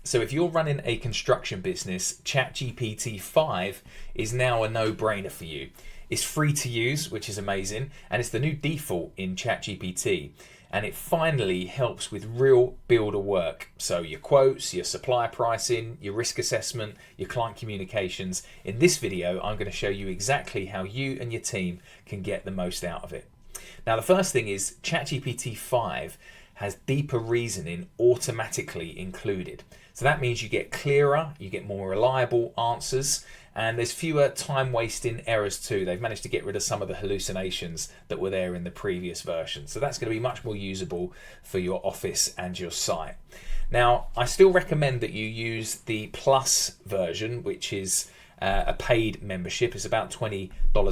So if you're running a construction business, ChatGPT-5 is now a no-brainer for you. It's free to use, which is amazing, and it's the new default in ChatGPT. And it finally helps with real builder work. So your quotes, your supplier pricing, your risk assessment, your client communications. In this video, I'm going to show you exactly how you and your team can get the most out of it. Now, the first thing is ChatGPT-5 has deeper reasoning automatically included. So that means you get clearer, you get more reliable answers, and there's fewer time-wasting errors too. They've managed to get rid of some of the hallucinations that were there in the previous version. So that's going to be much more usable for your office and your site. Now, I still recommend that you use the Plus version, which is a paid membership. It's about $20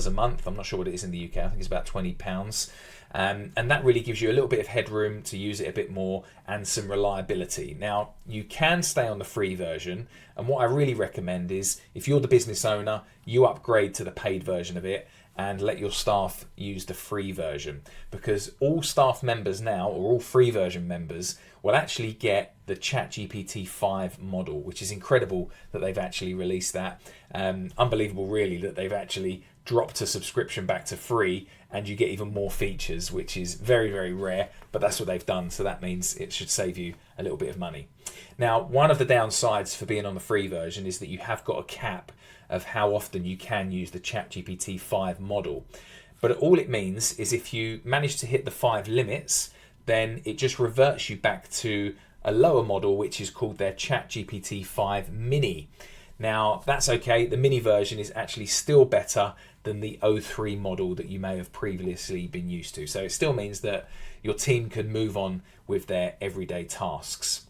a month. I'm not sure what it is in the UK. I think it's about £20. And that really gives you a little bit of headroom to use it a bit more and some reliability. Now, you can stay on the free version, and what I really recommend is if you're the business owner, you upgrade to the paid version of it and let your staff use the free version, because all staff members now, or all free version members, will actually get the ChatGPT-5 model, which is incredible that they've actually released that. Unbelievable really that they've actually dropped a subscription back to free and you get even more features, which is very, very rare, but that's what they've done. So that means it should save you a little bit of money. Now, one of the downsides for being on the free version is that you have got a cap of how often you can use the ChatGPT-5 model. But all it means is if you manage to hit the 5 limits, then it just reverts you back to a lower model, which is called their ChatGPT-5 Mini. Now, that's okay. The mini version is actually still better than the O3 model that you may have previously been used to. So it still means that your team can move on with their everyday tasks.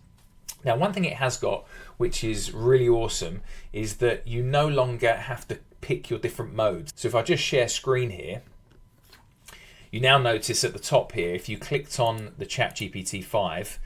Now, one thing it has got, which is really awesome, is that you no longer have to pick your different modes. So if I just share screen here, you now notice at the top here, if you clicked on the ChatGPT-5,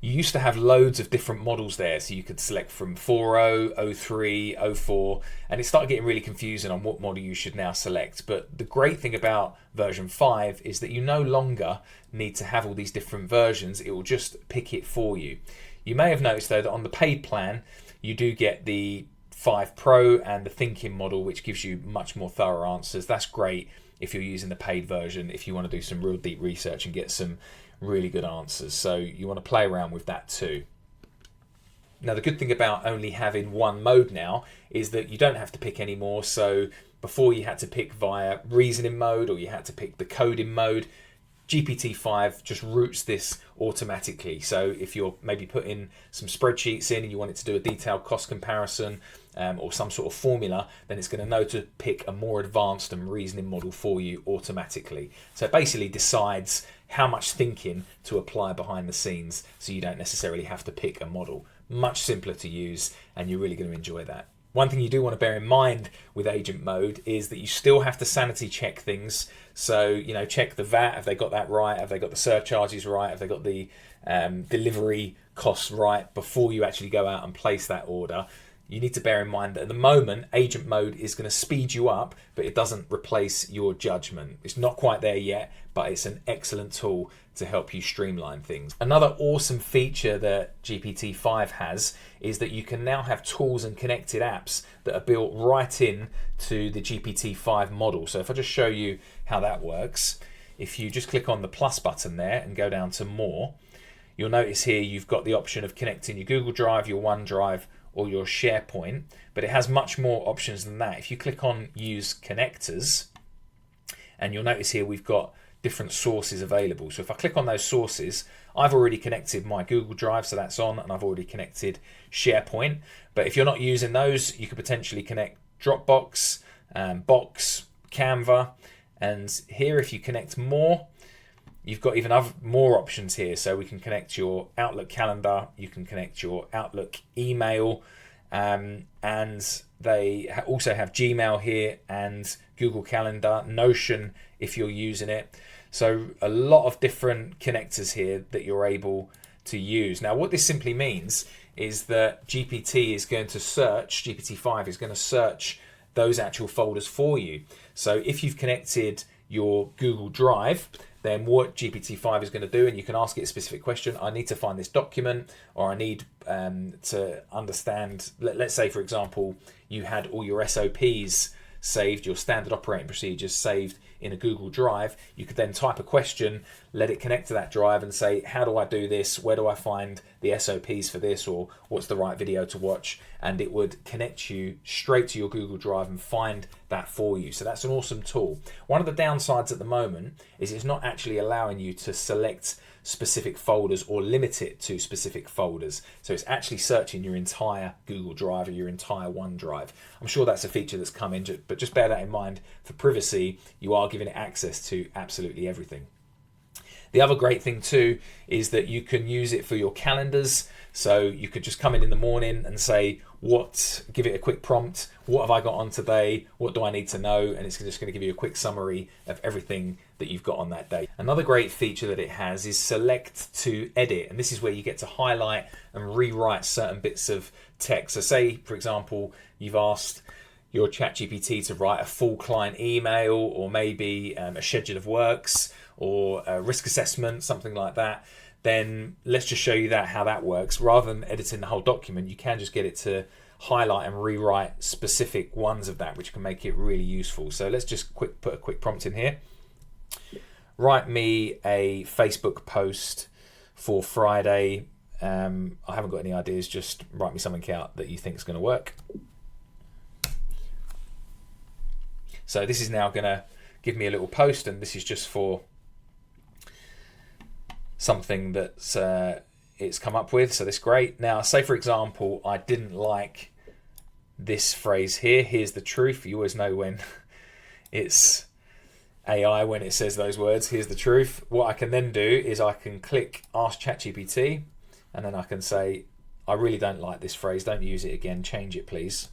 you used to have loads of different models there, so you could select from 4.0, 03, 04, and it started getting really confusing on what model you should now select. But the great thing about version 5 is that you no longer need to have all these different versions, it will just pick it for you. You may have noticed though that on the paid plan, you do get the 5 Pro and the thinking model, which gives you much more thorough answers. That's great if you're using the paid version, if you want to do some real deep research and get some really good answers. So you want to play around with that too. Now, the good thing about only having one mode now is that you don't have to pick anymore. So before you had to pick via reasoning mode or you had to pick the coding mode, GPT-5 just routes this automatically. So if you're maybe putting some spreadsheets in and you want it to do a detailed cost comparison or some sort of formula, then it's going to know to pick a more advanced and reasoning model for you automatically. So it basically decides how much thinking to apply behind the scenes, so you don't necessarily have to pick a model. Much simpler to use, and you're really going to enjoy that. One thing you do want to bear in mind with agent mode is that you still have to sanity check things. So, you know, check the VAT, have they got that right? Have they got the surcharges right? Have they got the delivery costs right before you actually go out and place that order? You need to bear in mind that at the moment, agent mode is going to speed you up, but it doesn't replace your judgment. It's not quite there yet, but it's an excellent tool to help you streamline things. Another awesome feature that GPT-5 has is that you can now have tools and connected apps that are built right in to the GPT-5 model. So if I just show you how that works, if you just click on the plus button there and go down to more, you'll notice here you've got the option of connecting your Google Drive, your OneDrive, or your SharePoint, but it has much more options than that. If you click on use connectors, and you'll notice here we've got different sources available. So if I click on those sources, I've already connected my Google Drive, so that's on, and I've already connected SharePoint. But if you're not using those, you could potentially connect Dropbox, Box, Canva, and here if you connect more, you've got even more options here. So we can connect your Outlook calendar, you can connect your Outlook email, and they also have Gmail here and Google Calendar, Notion if you're using it. So a lot of different connectors here that you're able to use. Now, what this simply means is that GPT-5 is going to search those actual folders for you. So if you've connected your Google Drive, then what GPT-5 is going to do, and you can ask it a specific question. I need to find this document, or I need to understand, let's say, for example, you had all your SOPs saved, your standard operating procedures saved in a Google Drive. You could then type a question, let it connect to that drive and say, how do I do this? Where do I find the SOPs for this? Or what's the right video to watch? And it would connect you straight to your Google Drive and find that for you. So that's an awesome tool. One of the downsides at the moment is it's not actually allowing you to select specific folders or limit it to specific folders. So it's actually searching your entire Google Drive or your entire OneDrive. I'm sure that's a feature that's come in, but just bear that in mind. For privacy, you are giving it access to absolutely everything. The other great thing too is that you can use it for your calendars. So you could just come in the morning and say, give it a quick prompt. What have I got on today? What do I need to know? And it's just going to give you a quick summary of everything that you've got on that day. Another great feature that it has is select to edit. And this is where you get to highlight and rewrite certain bits of text. So say, for example, you've asked your ChatGPT to write a full client email, or maybe a schedule of works, or a risk assessment, something like that. Then let's just show you how that works. Rather than editing the whole document, you can just get it to highlight and rewrite specific ones of that, which can make it really useful. So let's just put a quick prompt in here. Write me a Facebook post for Friday. I haven't got any ideas, just write me something out that you think is going to work. So this is now going to give me a little post, and this is just for something that's it's come up with. So this is great. Now, say for example, I didn't like this phrase here. Here's the truth. You always know when it's AI when it says those words. Here's the truth. What I can then do is I can click Ask ChatGPT, and then I can say, I really don't like this phrase. Don't use it again. Change it, please.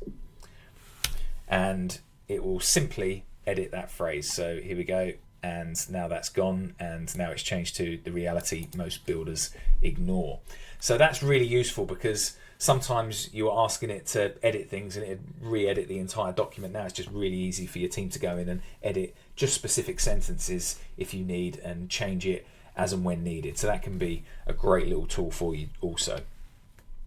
And it will simply edit that phrase. So here we go. And now that's gone, and now it's changed to the reality most builders ignore. So that's really useful, because sometimes you're asking it to edit things and it re-edit the entire document. Now it's just really easy for your team to go in and edit just specific sentences if you need, and change it as and when needed. So that can be a great little tool for you also.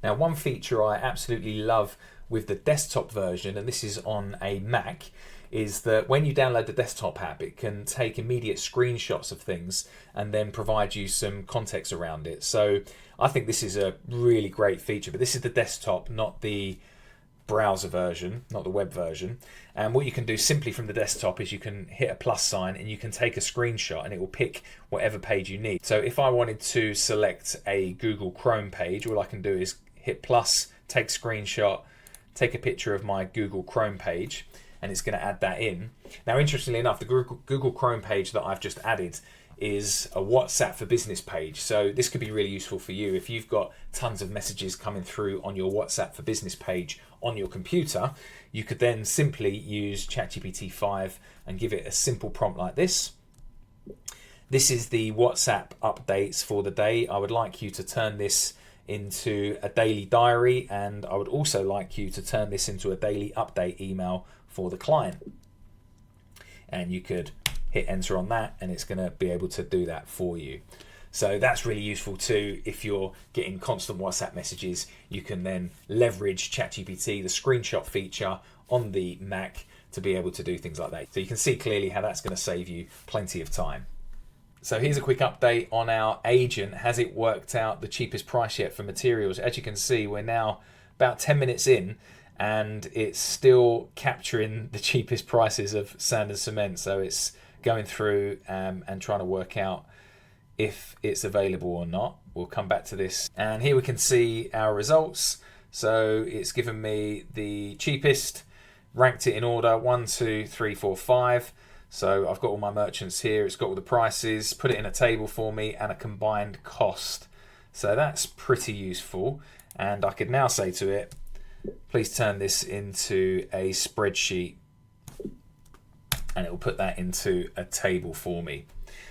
Now, one feature I absolutely love with the desktop version, and this is on a Mac, is that when you download the desktop app, it can take immediate screenshots of things and then provide you some context around it. So I think this is a really great feature, but this is the desktop, not the browser version, not the web version. And what you can do simply from the desktop is you can hit a plus sign and you can take a screenshot, and it will pick whatever page you need. So if I wanted to select a Google Chrome page, all I can do is hit plus, take screenshot, take a picture of my Google Chrome page, and it's going to add that in. Now, interestingly enough, the Google Chrome page that I've just added is a WhatsApp for Business page. So this could be really useful for you if you've got tons of messages coming through on your WhatsApp for Business page on your computer. You could then simply use ChatGPT-5 and give it a simple prompt like this. This is the WhatsApp updates for the day. I would like you to turn this into a daily diary, and I would also like you to turn this into a daily update email for the client. And you could hit enter on that, and it's going to be able to do that for you. So that's really useful too. If you're getting constant WhatsApp messages, you can then leverage ChatGPT, the screenshot feature on the Mac, to be able to do things like that. So you can see clearly how that's going to save you plenty of time. So here's a quick update on our agent. Has it worked out the cheapest price yet for materials? As you can see, we're now about 10 minutes in, and it's still capturing the cheapest prices of sand and cement. So it's going through and trying to work out if it's available or not. We'll come back to this. And here we can see our results. So it's given me the cheapest, ranked it in order 1, 2, 3, 4, 5. So I've got all my merchants here. It's got all the prices, put it in a table for me, and a combined cost. So that's pretty useful. And I could now say to it, please turn this into a spreadsheet, and it will put that into a table for me.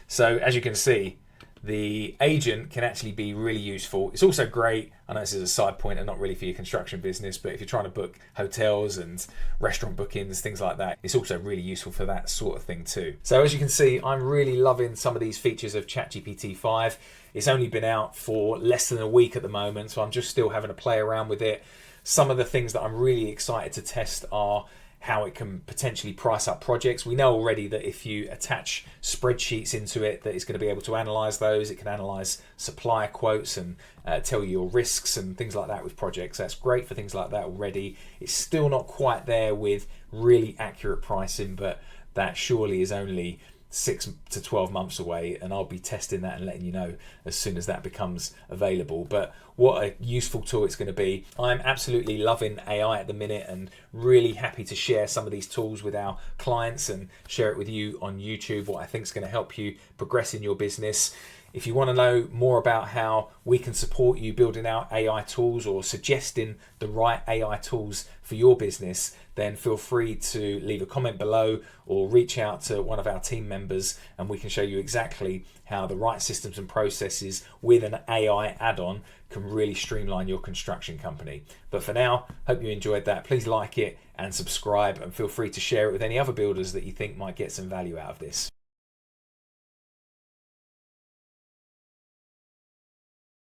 So as you can see, the agent can actually be really useful. It's also great, I know this is a side point and not really for your construction business, but if you're trying to book hotels and restaurant bookings, things like that, it's also really useful for that sort of thing too. So as you can see, I'm really loving some of these features of ChatGPT-5. It's only been out for less than a week at the moment, so I'm just still having to play around with it. Some of the things that I'm really excited to test are how it can potentially price up projects. We know already that if you attach spreadsheets into it, that it's going to be able to analyze those. It can analyze supplier quotes and tell you your risks and things like that with projects. That's great for things like that already. It's still not quite there with really accurate pricing, but that surely is only 6 to 12 months away, and I'll be testing that and letting you know as soon as that becomes available. But what a useful tool it's going to be. I'm absolutely loving AI at the minute and really happy to share some of these tools with our clients and share it with you on YouTube, what I think is going to help you progress in your business. If you want to know more about how we can support you building out AI tools or suggesting the right AI tools for your business, then feel free to leave a comment below or reach out to one of our team members and we can show you exactly how the right systems and processes with an AI add-on can really streamline your construction company. But for now, hope you enjoyed that. Please like it and subscribe, and feel free to share it with any other builders that you think might get some value out of this.